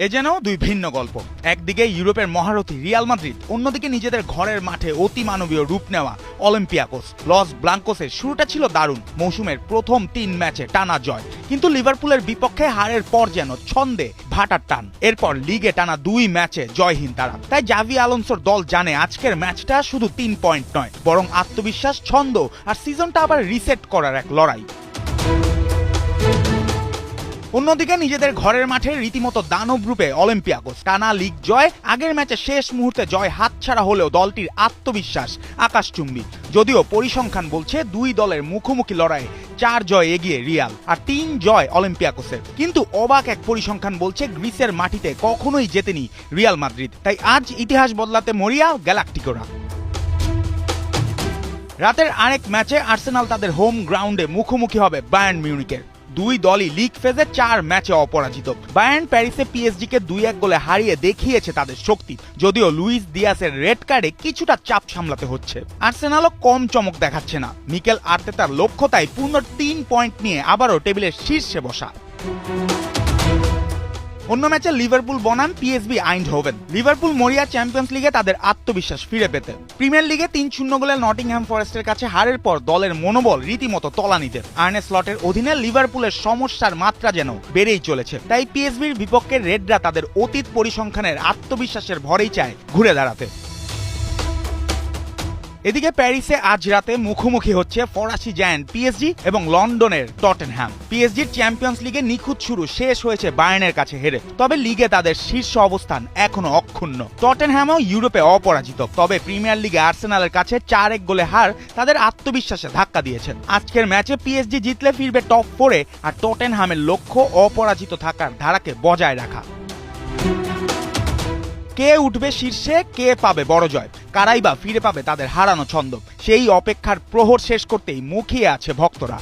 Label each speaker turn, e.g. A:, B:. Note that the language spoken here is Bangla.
A: এ যেন দুই ভিন্ন গল্প। একদিকে ইউরোপের মহারথী রিয়াল মাদ্রিদ, অন্যদিকে নিজেদের ঘরের মাঠে অতিমানবীয় রূপ নেওয়া অলিম্পিয়াকোস। লস ব্লাঙ্কোসের শুরুটা ছিল দারুণ, মৌসুমের প্রথম 3 ম্যাচে টানা জয়, কিন্তু লিভারপুলের বিপক্ষে হারের পর যেন ছন্দে ভাটার টান। এরপর লিগে টানা 2 ম্যাচে জয়হীন তারা। তাই জাভি আলোনসোর দল জানে আজকের ম্যাচটা শুধু 3 পয়েন্ট নয়, বরং আত্মবিশ্বাস, ছন্দ আর সিজনটা আবার রিসেট করার এক লড়াই। অন্যদিকে নিজেদের ঘরের মাঠে রীতিমতো দানব রূপে অলিম্পিয়াকোস। টানা লিগ জয়, আগের ম্যাচে শেষ মুহূর্তে জয় হাতছাড়া হলেও দলটির আত্মবিশ্বাস আকাশচুম্বী। যদিও পরিসংখ্যান বলছে 2 দলের মুখোমুখি লড়াইয়ে 4 জয় এগিয়ে রিয়াল আর 3 জয় অলিম্পিয়াকোসের। কিন্তু অবাক এক পরিসংখ্যান বলছে গ্রিসের মাটিতে কখনোই জেতেনি রিয়াল মাদ্রিদ। তাই আজ ইতিহাস বদলাতে মরিয়া গ্যালাক্টিকোরা। রাতের আরেক ম্যাচে আর্সেনাল তাদের হোম গ্রাউন্ডে মুখোমুখি হবে বায়ার্ন মিউনিখের। 2 দলই লিগ ফেজে 4 ম্যাচে অপরাজিত। বায়ার্ন প্যারিসে পিএসজিকে 2-1 গোলে হারিয়ে দেখিয়েছে তাদের শক্তি, যদিও লুইস দিয়াসের রেড কার্ডে কিছুটা চাপ সামলাতে হচ্ছে। আর্সেনালও কম চমক দেখাচ্ছে না। মিকেল আর্তেতার লক্ষ্য তাই পূর্ণ 3 পয়েন্ট নিয়ে আবারও টেবিলের শীর্ষে বসা। অন্য ম্যাচে লিভারপুল বনাম পিএসভি আইন্ডহোভেন। লিভারপুল মরিয়া চ্যাম্পিয়ন্স লিগে তাদের আত্মবিশ্বাস ফিরে পেতে। প্রিমিয়ার লিগে 3-0 গোলে নটিংহ্যাম ফরেস্টের কাছে হারের পর দলের মনোবল রীতিমতো তলানিতে। আর্নে স্লটের অধীনে লিভারপুলের সমস্যার মাত্রা যেন বেড়েই চলেছে। তাই পিএসভির বিপক্ষে রেডরা তাদের অতীত পরিসংখ্যানের আত্মবিশ্বাসের ভরেই চায় ঘুরে দাঁড়াতে। এদিকে প্যারিসে আজ রাতে মুখোমুখি হচ্ছে ফরাসি জায়ান্ট পিএসজি এবং লন্ডনের টটেনহ্যাম। পিএসজির চ্যাম্পিয়ন্স লিগে নিখুঁত শুরু শেষ হয়েছে বায়ার্নের কাছে হেরে, তবে লিগে তাদের শীর্ষ অবস্থান এখনো অক্ষুণ্ণ। টটেনহ্যামও ইউরোপে অপরাজিত, তবে প্রিমিয়ার লিগে আর্সেনালের কাছে 4-1 গোলে হার তাদের আত্মবিশ্বাসে ধাক্কা দিয়েছে। আজকের ম্যাচে পিএসজি জিতলে ফিরবে টপ 4-এ, আর টটেনহ্যামের লক্ষ্য অপরাজিত থাকার ধারাকে বজায় রাখা। কে উঠবে শীর্ষে, কে পাবে বড় জয়, কারাই বা ফিরে পাবে তাদের হারানো ছন্দ, সেই অপেক্ষার প্রহর শেষ করতেই মুখিয়ে আছে ভক্তরা।